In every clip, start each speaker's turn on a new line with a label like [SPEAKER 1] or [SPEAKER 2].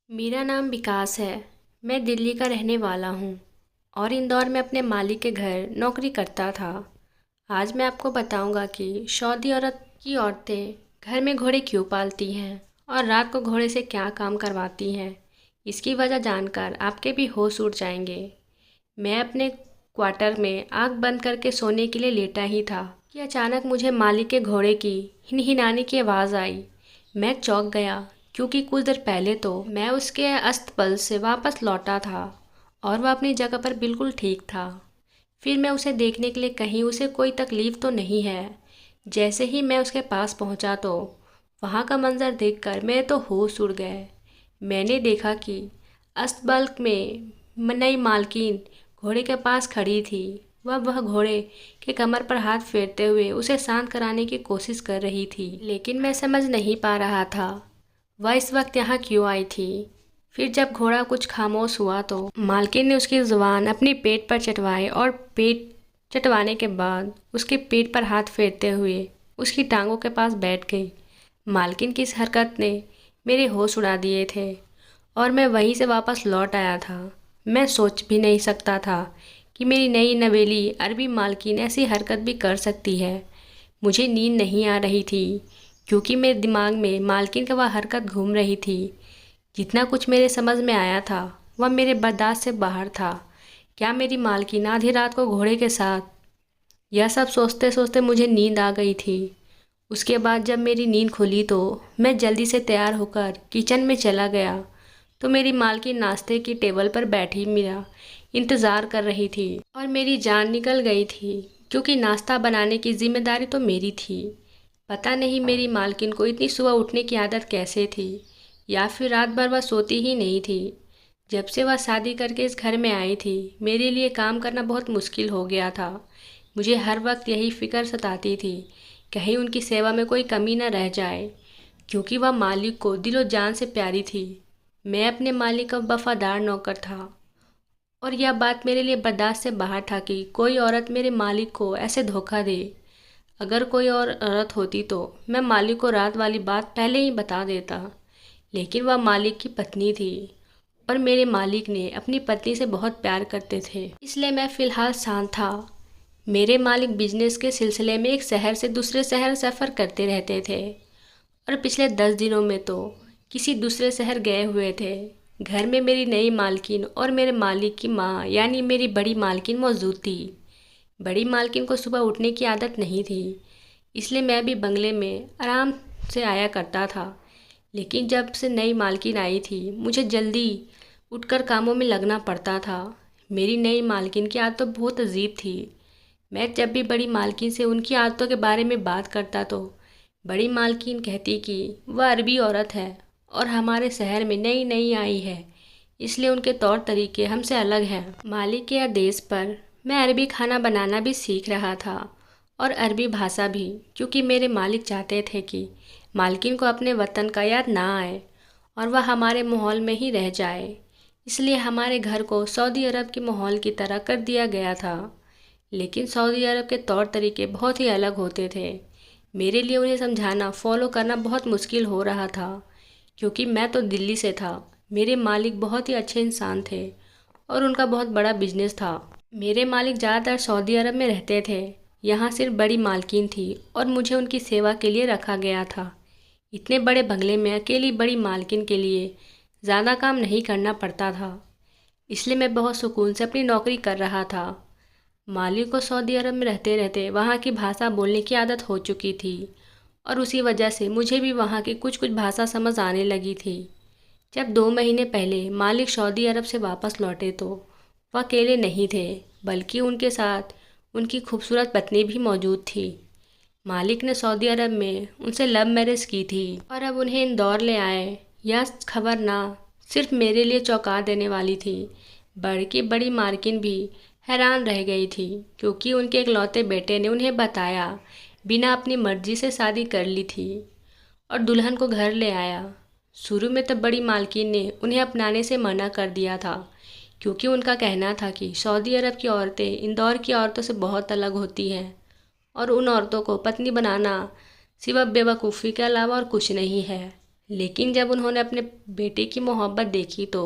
[SPEAKER 1] मेरा नाम विकास है। मैं दिल्ली का रहने वाला हूँ और इंदौर में अपने मालिक के घर नौकरी करता था। आज मैं आपको बताऊंगा कि सऊदी अरब की औरतें घर में घोड़े क्यों पालती हैं और रात को घोड़े से क्या काम करवाती हैं। इसकी वजह जानकर आपके भी होश उड़ जाएंगे। मैं अपने क्वार्टर में आँख बंद करके सोने के लिए लेटा ही था कि अचानक मुझे मालिक के घोड़े की हिनहिनाने की आवाज़ आई। मैं चौंक गया क्योंकि कुछ देर पहले तो मैं उसके अस्तबल से वापस लौटा था और वह अपनी जगह पर बिल्कुल ठीक था। फिर मैं उसे देखने के लिए कहीं उसे कोई तकलीफ़ तो नहीं है। जैसे ही मैं उसके पास पहुंचा तो वहां का मंजर देखकर मेरे तो होश उड़ गए। मैंने देखा कि अस्तबल में नई मालकिन घोड़े के पास खड़ी थी। वह घोड़े के कमर पर हाथ फेरते हुए उसे शांत कराने की कोशिश कर रही थी, लेकिन मैं समझ नहीं पा रहा था वह इस वक्त यहाँ क्यों आई थी। फिर जब घोड़ा कुछ खामोश हुआ तो मालकिन ने उसकी जुबान अपनी पेट पर चटवाई और पेट चटवाने के बाद उसके पेट पर हाथ फेरते हुए उसकी टांगों के पास बैठ गई। मालकिन की इस हरकत ने मेरे होश उड़ा दिए थे और मैं वहीं से वापस लौट आया था। मैं सोच भी नहीं सकता था कि मेरी नई नवेली अरबी मालकिन ऐसी हरकत भी कर सकती है। मुझे नींद नहीं आ रही थी क्योंकि मेरे दिमाग में मालकिन का वह हरकत घूम रही थी। जितना कुछ मेरे समझ में आया था वह मेरे बर्दाश्त से बाहर था। क्या मेरी मालकिन आधी रात को घोड़े के साथ? यह सब सोचते सोचते मुझे नींद आ गई थी। उसके बाद जब मेरी नींद खुली तो मैं जल्दी से तैयार होकर किचन में चला गया तो मेरी मालकिन नाश्ते की टेबल पर बैठी मेरा इंतज़ार कर रही थी और मेरी जान निकल गई थी क्योंकि नाश्ता बनाने की जिम्मेदारी तो मेरी थी। पता नहीं मेरी मालकिन को इतनी सुबह उठने की आदत कैसे थी, या फिर रात भर वह सोती ही नहीं थी। जब से वह शादी करके इस घर में आई थी मेरे लिए काम करना बहुत मुश्किल हो गया था। मुझे हर वक्त यही फिक्र सताती थी कहीं उनकी सेवा में कोई कमी न रह जाए, क्योंकि वह मालिक को दिलो जान से प्यारी थी। मैं अपने मालिक का वफादार नौकर था और यह बात मेरे लिए बर्दाश्त से बाहर था कि कोई औरत मेरे मालिक को ऐसे धोखा दे। अगर कोई और औरत होती तो मैं मालिक को रात वाली बात पहले ही बता देता, लेकिन वह मालिक की पत्नी थी और मेरे मालिक ने अपनी पत्नी से बहुत प्यार करते थे, इसलिए मैं फ़िलहाल शांत था। मेरे मालिक बिजनेस के सिलसिले में एक शहर से दूसरे शहर सफ़र करते रहते थे और पिछले 10 दिनों में तो किसी दूसरे शहर गए हुए थे। घर में मेरी नई मालकिन और मेरे मालिक की माँ यानी मेरी बड़ी मालकिन मौजूद थी। बड़ी मालकिन को सुबह उठने की आदत नहीं थी, इसलिए मैं भी बंगले में आराम से आया करता था। लेकिन जब से नई मालकिन आई थी मुझे जल्दी उठकर कामों में लगना पड़ता था। मेरी नई मालकिन की आदत तो बहुत अजीब थी। मैं जब भी बड़ी मालकिन से उनकी आदतों के बारे में बात करता तो बड़ी मालकिन कहती कि वह अरबी औरत है और हमारे शहर में नई नई आई है, इसलिए उनके तौर तरीके हमसे अलग हैं। मालिक के आदेश पर मैं अरबी खाना बनाना भी सीख रहा था और अरबी भाषा भी, क्योंकि मेरे मालिक चाहते थे कि मालकिन को अपने वतन का याद ना आए और वह हमारे माहौल में ही रह जाए। इसलिए हमारे घर को सऊदी अरब के माहौल की तरह कर दिया गया था। लेकिन सऊदी अरब के तौर तरीके बहुत ही अलग होते थे। मेरे लिए उन्हें समझाना फॉलो करना बहुत मुश्किल हो रहा था क्योंकि मैं तो दिल्ली से था। मेरे मालिक बहुत ही अच्छे इंसान थे और उनका बहुत बड़ा बिजनेस था। मेरे मालिक ज़्यादातर सऊदी अरब में रहते थे। यहाँ सिर्फ बड़ी मालकिन थी और मुझे उनकी सेवा के लिए रखा गया था। इतने बड़े बंगले में अकेली बड़ी मालकिन के लिए ज़्यादा काम नहीं करना पड़ता था, इसलिए मैं बहुत सुकून से अपनी नौकरी कर रहा था। मालिक को सऊदी अरब में रहते रहते वहाँ की भाषा बोलने की आदत हो चुकी थी और उसी वजह से मुझे भी वहाँ की कुछ कुछ भाषा समझ आने लगी थी। जब 2 महीने पहले मालिक सऊदी अरब से वापस लौटे तो वह अकेले नहीं थे, बल्कि उनके साथ उनकी खूबसूरत पत्नी भी मौजूद थी। मालिक ने सऊदी अरब में उनसे लव मैरिज की थी और अब उन्हें इंदौर ले आए। यह खबर ना सिर्फ मेरे लिए चौंका देने वाली थी, बल्कि बड़ी मालकिन भी हैरान रह गई थी क्योंकि उनके इकलौते बेटे ने उन्हें बताया बिना अपनी मर्जी से शादी कर ली थी और दुल्हन को घर ले आया। शुरू में तो बड़ी मालकिन ने उन्हें अपनाने से मना कर दिया था क्योंकि उनका कहना था कि सऊदी अरब की औरतें इंदौर की औरतों से बहुत अलग होती हैं और उन औरतों को पत्नी बनाना सिवा बेवकूफ़ी के अलावा और कुछ नहीं है। लेकिन जब उन्होंने अपने बेटे की मोहब्बत देखी तो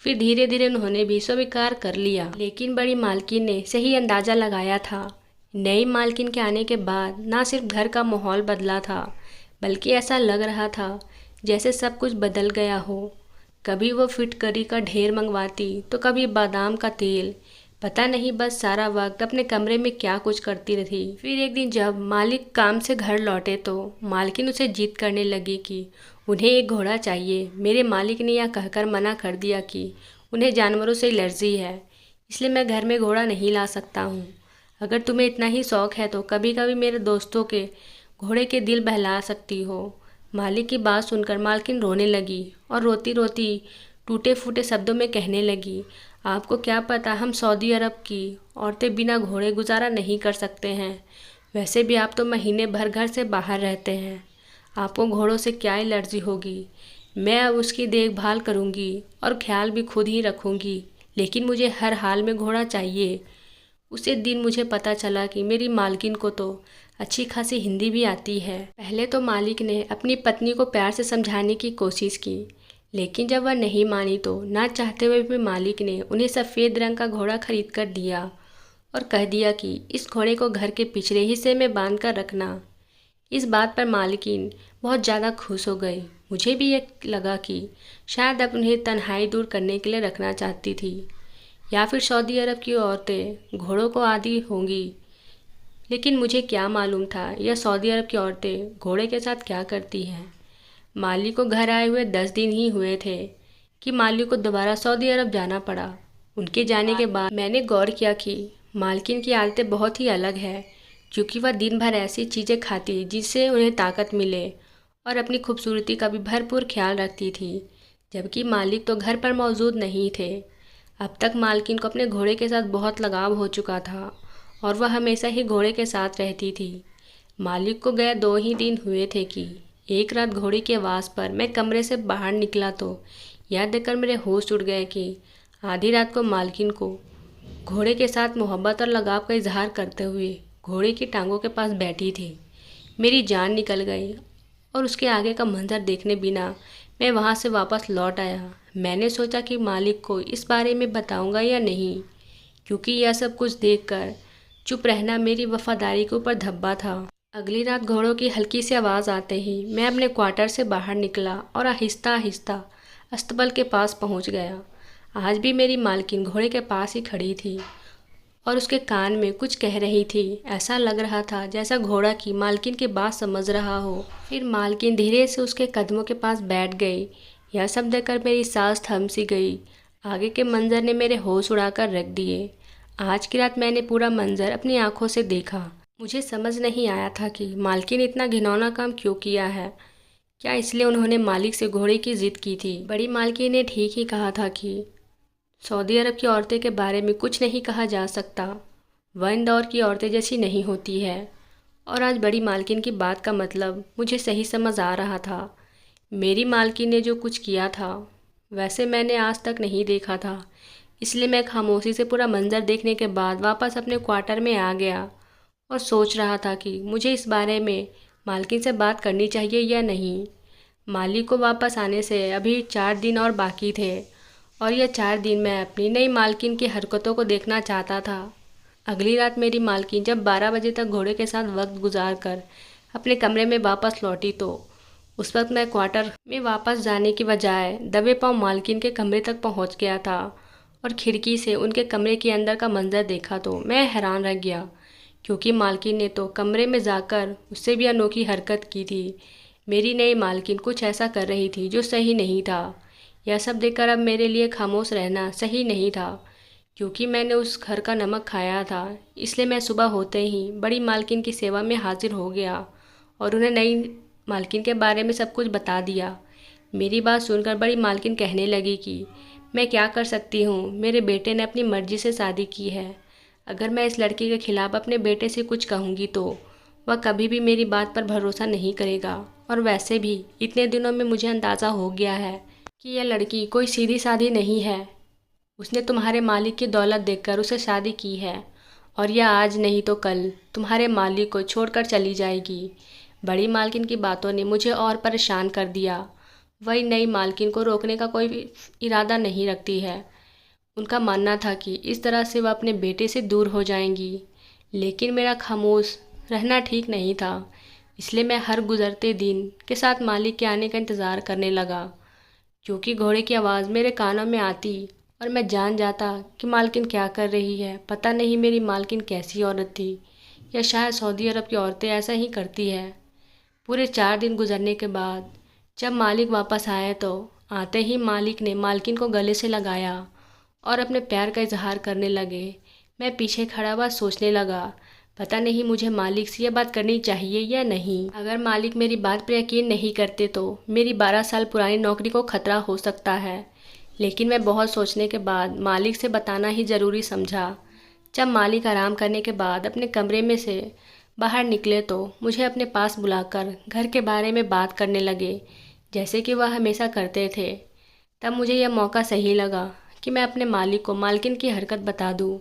[SPEAKER 1] फिर धीरे धीरे उन्होंने भी स्वीकार कर लिया। लेकिन बड़ी मालकिन ने सही अंदाज़ा लगाया था। नई मालकिन के आने के बाद ना सिर्फ घर का माहौल बदला था, बल्कि ऐसा लग रहा था जैसे सब कुछ बदल गया हो। कभी वो फिटकरी का ढेर मंगवाती तो कभी बादाम का तेल। पता नहीं बस सारा वक्त अपने कमरे में क्या कुछ करती रही। फिर एक दिन जब मालिक काम से घर लौटे तो मालकिन उसे जिद करने लगी कि उन्हें एक घोड़ा चाहिए। मेरे मालिक ने यह कहकर मना कर दिया कि उन्हें जानवरों से एलर्जी है, इसलिए मैं घर में घोड़ा नहीं ला सकता हूँ। अगर तुम्हें इतना ही शौक है तो कभी कभी मेरे दोस्तों के घोड़े के दिल बहला सकती हो। मालिक की बात सुनकर मालकिन रोने लगी और रोती रोती टूटे फूटे शब्दों में कहने लगी, आपको क्या पता हम सऊदी अरब की औरतें बिना घोड़े गुजारा नहीं कर सकते हैं। वैसे भी आप तो महीने भर घर से बाहर रहते हैं, आपको घोड़ों से क्या एलर्जी होगी। मैं अब उसकी देखभाल करूंगी और ख्याल भी खुद ही रखूंगी, लेकिन मुझे हर हाल में घोड़ा चाहिए। उसी दिन मुझे पता चला कि मेरी मालकिन को तो अच्छी खासी हिंदी भी आती है। पहले तो मालिक ने अपनी पत्नी को प्यार से समझाने की कोशिश की, लेकिन जब वह नहीं मानी तो ना चाहते हुए भी मालिक ने उन्हें सफ़ेद रंग का घोड़ा खरीद कर दिया और कह दिया कि इस घोड़े को घर के पिछले हिस्से में बांध कर रखना। इस बात पर मालकिन बहुत ज़्यादा खुश हो गई। मुझे भी ये लगा कि शायद अब उन्हें तन्हाई दूर करने के लिए रखना चाहती थी, या फिर सऊदी अरब की औरतें घोड़ों को आदी होंगी। लेकिन मुझे क्या मालूम था यह सऊदी अरब की औरतें घोड़े के साथ क्या करती हैं। माली को घर आए हुए 10 दिन ही हुए थे कि माली को दोबारा सऊदी अरब जाना पड़ा। उनके जाने के बाद मैंने गौर किया कि मालकिन की आदतें बहुत ही अलग है, क्योंकि वह दिन भर ऐसी चीज़ें खाती जिससे उन्हें ताकत मिले और अपनी खूबसूरती का भी भरपूर ख्याल रखती थी, जबकि मालिक तो घर पर मौजूद नहीं थे। अब तक मालकिन को अपने घोड़े के साथ बहुत लगाव हो चुका था और वह हमेशा ही घोड़े के साथ रहती थी। मालिक को गए 2 ही दिन हुए थे कि एक रात घोड़े की आवाज़ पर मैं कमरे से बाहर निकला तो यह देखकर मेरे होश उड़ गए कि आधी रात को मालकिन को घोड़े के साथ मोहब्बत और लगाव का इजहार करते हुए घोड़े की टांगों के पास बैठी थी। मेरी जान निकल गई और उसके आगे का मंजर देखने बिना मैं वहाँ से वापस लौट आया। मैंने सोचा कि मालिक को इस बारे में बताऊंगा या नहीं, क्योंकि यह सब कुछ देखकर चुप रहना मेरी वफादारी के ऊपर धब्बा था। अगली रात घोड़ों की हल्की सी आवाज़ आते ही मैं अपने क्वार्टर से बाहर निकला और आहिस्ता आहिस्ता अस्तबल के पास पहुंच गया। आज भी मेरी मालकिन घोड़े के पास ही खड़ी थी और उसके कान में कुछ कह रही थी। ऐसा लग रहा था जैसा घोड़ा की मालकिन की बात समझ रहा हो। फिर मालकिन धीरे से उसके कदमों के पास बैठ गई। यह सब देखकर मेरी सांस थम सी गई। आगे के मंजर ने मेरे होश उड़ाकर रख दिए। आज की रात मैंने पूरा मंजर अपनी आंखों से देखा। मुझे समझ नहीं आया था कि मालकिन इतना घिनौना काम क्यों किया है। क्या इसलिए उन्होंने मालिक से घोड़े की जिद की थी? बड़ी मालकिन ने ठीक ही कहा था कि सऊदी अरब की औरतें के बारे में कुछ नहीं कहा जा सकता, वह इन दौर की औरतें जैसी नहीं होती है। और आज बड़ी मालकिन की बात का मतलब मुझे सही समझ आ रहा था। मेरी मालकिन ने जो कुछ किया था वैसे मैंने आज तक नहीं देखा था, इसलिए मैं खामोशी से पूरा मंजर देखने के बाद वापस अपने क्वार्टर में आ गया और सोच रहा था कि मुझे इस बारे में मालकिन से बात करनी चाहिए या नहीं। मालिक को वापस आने से अभी 4 दिन और बाकी थे और यह 4 दिन मैं अपनी नई मालकिन की हरकतों को देखना चाहता था। अगली रात मेरी मालकिन जब 12 बजे तक घोड़े के साथ वक्त गुजार कर अपने कमरे में वापस लौटी तो उस वक्त मैं क्वार्टर में वापस जाने की बजाय दबे पांव मालकिन के कमरे तक पहुंच गया था और खिड़की से उनके कमरे के अंदर का मंजर देखा तो मैं हैरान रह गया, क्योंकि मालकिन ने तो कमरे में जाकर उससे भी अनोखी हरकत की थी। मेरी नई मालकिन कुछ ऐसा कर रही थी जो सही नहीं था। यह सब देखकर अब मेरे लिए खामोश रहना सही नहीं था, क्योंकि मैंने उस घर का नमक खाया था। इसलिए मैं सुबह होते ही बड़ी मालकिन की सेवा में हाजिर हो गया और उन्हें नई मालकिन के बारे में सब कुछ बता दिया। मेरी बात सुनकर बड़ी मालकिन कहने लगी कि मैं क्या कर सकती हूँ, मेरे बेटे ने अपनी मर्जी से शादी की है। अगर मैं इस लड़की के खिलाफ़ अपने बेटे से कुछ कहूँगी तो वह कभी भी मेरी बात पर भरोसा नहीं करेगा। और वैसे भी इतने दिनों में मुझे अंदाज़ा हो गया है कि यह लड़की कोई सीधी सादी नहीं है। उसने तुम्हारे मालिक की दौलत देखकर उसे शादी की है और यह आज नहीं तो कल तुम्हारे मालिक को छोड़कर चली जाएगी। बड़ी मालकिन की बातों ने मुझे और परेशान कर दिया वही नई मालकिन को रोकने का कोई भी इरादा नहीं रखती है। उनका मानना था कि इस तरह से वह अपने बेटे से दूर हो जाएंगी, लेकिन मेरा खामोश रहना ठीक नहीं था। इसलिए मैं हर गुजरते दिन के साथ मालिक के आने का इंतज़ार करने लगा, क्योंकि घोड़े की आवाज़ मेरे कानों में आती और मैं जान जाता कि मालकिन क्या कर रही है। पता नहीं मेरी मालकिन कैसी औरत थी, या शायद सऊदी अरब की औरतें ऐसा ही करती है। पूरे 4 दिन गुजरने के बाद जब मालिक वापस आए तो आते ही मालिक ने मालकिन को गले से लगाया और अपने प्यार का इजहार करने लगे। मैं पीछे खड़ा हुआ सोचने लगा, पता नहीं मुझे मालिक से यह बात करनी चाहिए या नहीं। अगर मालिक मेरी बात पर यकीन नहीं करते तो मेरी 12 साल पुरानी नौकरी को खतरा हो सकता है। लेकिन मैं बहुत सोचने के बाद मालिक से बताना ही ज़रूरी समझा। जब मालिक आराम करने के बाद अपने कमरे में से बाहर निकले तो मुझे अपने पास बुलाकर घर के बारे में बात करने लगे, जैसे कि वह हमेशा करते थे। तब मुझे यह मौका सही लगा कि मैं अपने मालिक को मालकिन की हरकत बता दूं।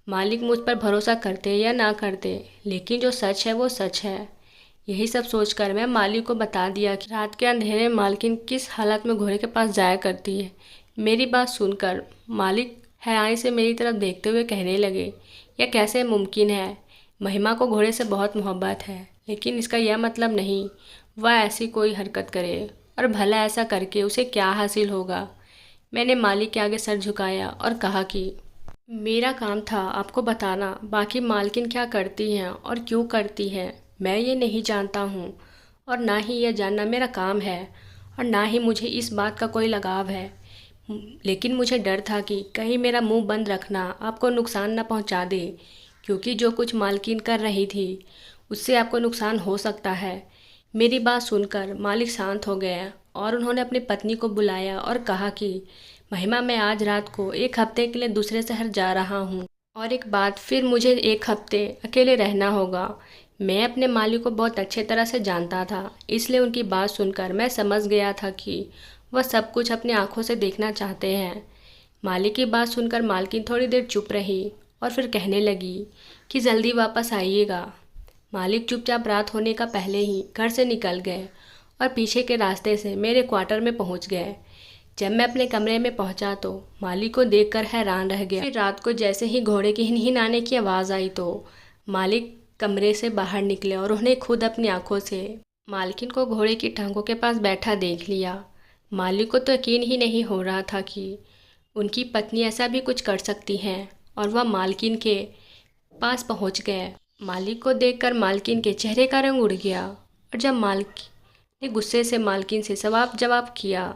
[SPEAKER 1] मालिक मुझ पर भरोसा करते या ना करते, लेकिन जो सच है वो सच है। यही सब सोचकर मैं मालिक को बता दिया कि रात के अंधेरे में मालकिन किस हालत में घोड़े के पास जाया करती है। मेरी बात सुनकर मालिक हैरानी से मेरी तरफ देखते हुए कहने लगे, यह कैसे मुमकिन है? महिमा को घोड़े से बहुत मोहब्बत है, लेकिन इसका यह मतलब नहीं वह ऐसी कोई हरकत करे, और भला ऐसा करके उसे क्या हासिल होगा। मैंने मालिक के आगे सर झुकाया और कहा कि मेरा काम था आपको बताना, बाकी मालकिन क्या करती हैं और क्यों करती हैं मैं ये नहीं जानता हूँ, और ना ही यह जानना मेरा काम है, और ना ही मुझे इस बात का कोई लगाव है। लेकिन मुझे डर था कि कहीं मेरा मुंह बंद रखना आपको नुकसान न पहुँचा दे, क्योंकि जो कुछ मालकिन कर रही थी उससे आपको नुकसान हो सकता है। मेरी बात सुनकर मालिक शांत हो गया और उन्होंने अपनी पत्नी को बुलाया और कहा कि महिमा, मैं आज रात को 1 हफ्ते के लिए दूसरे शहर जा रहा हूँ, और एक बात, फिर मुझे 1 हफ्ते अकेले रहना होगा। मैं अपने मालिक को बहुत अच्छे तरह से जानता था, इसलिए उनकी बात सुनकर मैं समझ गया था कि वह सब कुछ अपनी आंखों से देखना चाहते हैं। मालिक की बात सुनकर मालकिन थोड़ी देर चुप रही और फिर कहने लगी कि जल्दी वापस आइएगा। मालिक चुपचाप रात होने का पहले ही घर से निकल गए और पीछे के रास्ते से मेरे क्वार्टर में पहुंच गए। जब मैं अपने कमरे में पहुंचा तो मालिक को देखकर हैरान रह गया। फिर रात को जैसे ही घोड़े की हिनहिनाने की आवाज़ आई तो मालिक कमरे से बाहर निकले और उन्हें खुद अपनी आंखों से मालकिन को घोड़े की टांगों के पास बैठा देख लिया। मालिक को तो यकीन ही नहीं हो रहा था कि उनकी पत्नी ऐसा भी कुछ कर सकती हैं, और वह मालकिन के पास पहुंच गए। मालिक को देखकर मालकिन के चेहरे का रंग उड़ गया, और जब मालिक ने गुस्से से मालकिन से सवाल जवाब किया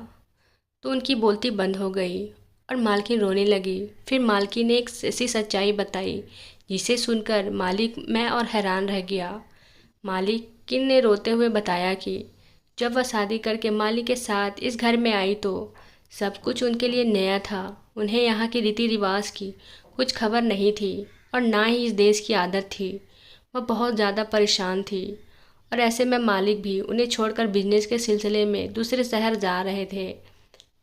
[SPEAKER 1] तो उनकी बोलती बंद हो गई और मालकिन रोने लगी। फिर मालकिन ने एक ऐसी सच्चाई बताई जिसे सुनकर मालिक, मैं और हैरान रह गया। मालिकिन ने रोते हुए बताया कि जब वह शादी करके मालिक के साथ इस घर में आई तो सब कुछ उनके लिए नया था। उन्हें यहाँ के रीति रिवाज की कुछ खबर नहीं थी और ना ही इस देश की आदत थी। वह बहुत ज़्यादा परेशान थी, और ऐसे में मालिक भी उन्हें छोड़कर बिजनेस के सिलसिले में दूसरे शहर जा रहे थे।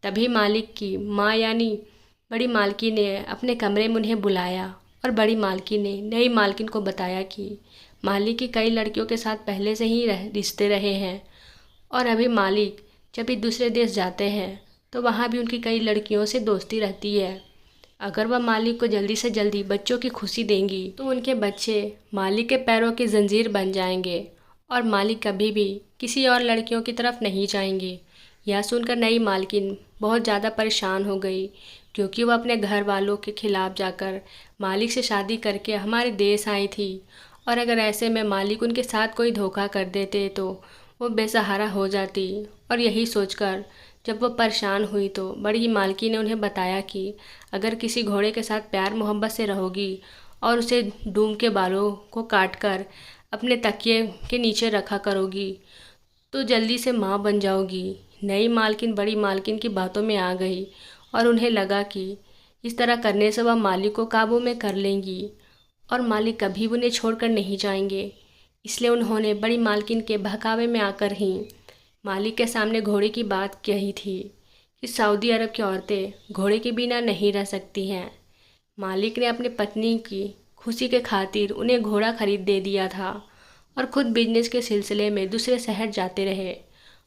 [SPEAKER 1] तभी मालिक की माँ यानी बड़ी मालकिन ने अपने कमरे में उन्हें बुलाया, और बड़ी मालकिन ने नई मालकिन को बताया कि मालिक की कई लड़कियों के साथ पहले से ही रिश्ते रहे हैं, और अभी मालिक जब भी दूसरे देश जाते हैं तो वहाँ भी उनकी कई लड़कियों से दोस्ती रहती है। अगर वह मालिक को जल्दी से जल्दी बच्चों की खुशी देंगी तो उनके बच्चे मालिक के पैरों की जंजीर बन जाएंगे, और मालिक कभी भी किसी और लड़कियों की तरफ नहीं जाएंगे। यह सुनकर नई मालकिन बहुत ज़्यादा परेशान हो गई, क्योंकि वह अपने घर वालों के खिलाफ़ जाकर मालिक से शादी करके हमारे देश आई थी, और अगर ऐसे में मालिक उनके साथ कोई धोखा कर देते तो वो बेसहारा हो जाती। और यही सोचकर जब वो परेशान हुई तो बड़ी मालकिन ने उन्हें बताया कि अगर किसी घोड़े के साथ प्यार मोहब्बत से रहोगी और उसे डूम के बालों को काट कर अपने तकिए के नीचे रखा करोगी तो जल्दी से माँ बन जाओगी। नई मालकिन बड़ी मालकिन की बातों में आ गई, और उन्हें लगा कि इस तरह करने से वह मालिक को काबू में कर लेंगी और मालिक कभी उन्हें छोड़कर नहीं जाएंगे। इसलिए उन्होंने बड़ी मालकिन के बहकावे में आकर ही मालिक के सामने घोड़े की बात कही थी कि सऊदी अरब की औरतें घोड़े के बिना नहीं रह सकती हैं। मालिक ने अपनी पत्नी की खुशी के खातिर उन्हें घोड़ा खरीद दे दिया था और खुद बिजनेस के सिलसिले में दूसरे शहर जाते रहे,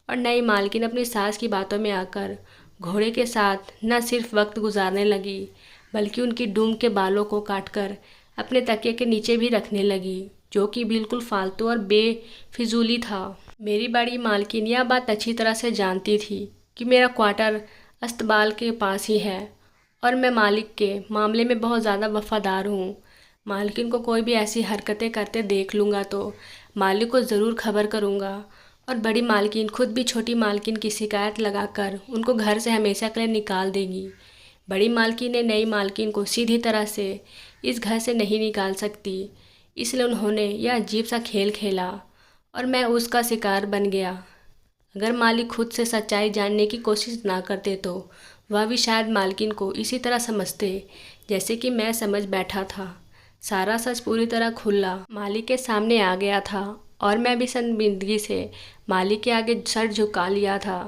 [SPEAKER 1] और नई मालकिन अपनी सास की बातों में आकर घोड़े के साथ न सिर्फ वक्त गुजारने लगी बल्कि उनकी डूम के बालों को काटकर अपने तकिए के नीचे भी रखने लगी, जो कि बिल्कुल फालतू और बेफिजूली था। मेरी बड़ी मालकिन यह बात अच्छी तरह से जानती थी कि मेरा क्वार्टर अस्तबाल के पास ही है और मैं मालिक के मामले में बहुत ज़्यादा वफादार हूँ। मालकिन को कोई भी ऐसी हरकतें करते देख लूँगा तो मालिक को ज़रूर खबर करूँगा और बड़ी मालकिन खुद भी छोटी मालकिन की शिकायत लगाकर उनको घर से हमेशा के लिए निकाल देगी। बड़ी मालकिन ने नई मालकिन को सीधी तरह से इस घर से नहीं निकाल सकती, इसलिए उन्होंने यह अजीब सा खेल खेला और मैं उसका शिकार बन गया। अगर मालिक खुद से सच्चाई जानने की कोशिश ना करते तो वह भी शायद मालकिन को इसी तरह समझते जैसे कि मैं समझ बैठा था। सारा सच पूरी तरह खुला मालिक के सामने आ गया था और मैं भी शर्मिंदगी से मालिक के आगे सर झुका लिया था।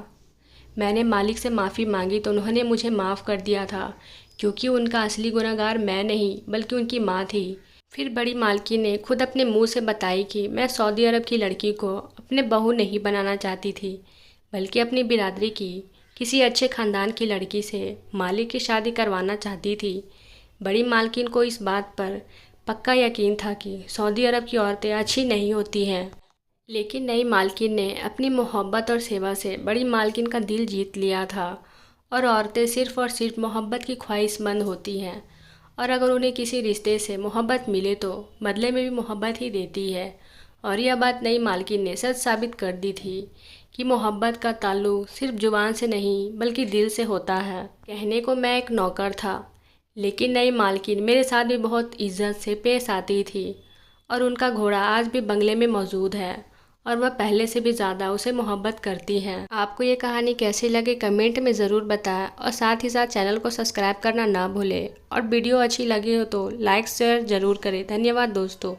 [SPEAKER 1] मैंने मालिक से माफ़ी मांगी तो उन्होंने मुझे माफ़ कर दिया था, क्योंकि उनका असली गुनहगार मैं नहीं बल्कि उनकी माँ थी। फिर बड़ी मालकिन ने खुद अपने मुंह से बताई कि मैं सऊदी अरब की लड़की को अपने बहू नहीं बनाना चाहती थी, बल्कि अपनी बिरादरी की किसी अच्छे ख़ानदान की लड़की से मालिक की शादी करवाना चाहती थी। बड़ी मालकिन को इस बात पर पक्का यकीन था कि सऊदी अरब की औरतें अच्छी नहीं होती हैं, लेकिन नई मालकिन ने अपनी मोहब्बत और सेवा से बड़ी मालकिन का दिल जीत लिया था। और औरतें सिर्फ़ और सिर्फ मोहब्बत की ख्वाहिशमंद होती हैं और अगर उन्हें किसी रिश्ते से मोहब्बत मिले तो बदले में भी मोहब्बत ही देती है। और यह बात नई मालकिन ने सच साबित कर दी थी कि मोहब्बत का ताल्लुक सिर्फ जुबान से नहीं बल्कि दिल से होता है। कहने को मैं एक नौकर था, लेकिन नई मालकिन मेरे साथ भी बहुत इज्जत से पेश आती थी और उनका घोड़ा आज भी बंगले में मौजूद है और वह पहले से भी ज़्यादा उसे मोहब्बत करती हैं। आपको ये कहानी कैसी लगी कमेंट में ज़रूर बताएं और साथ ही साथ चैनल को सब्सक्राइब करना ना भूलें और वीडियो अच्छी लगी हो तो लाइक शेयर ज़रूर करें। धन्यवाद दोस्तों।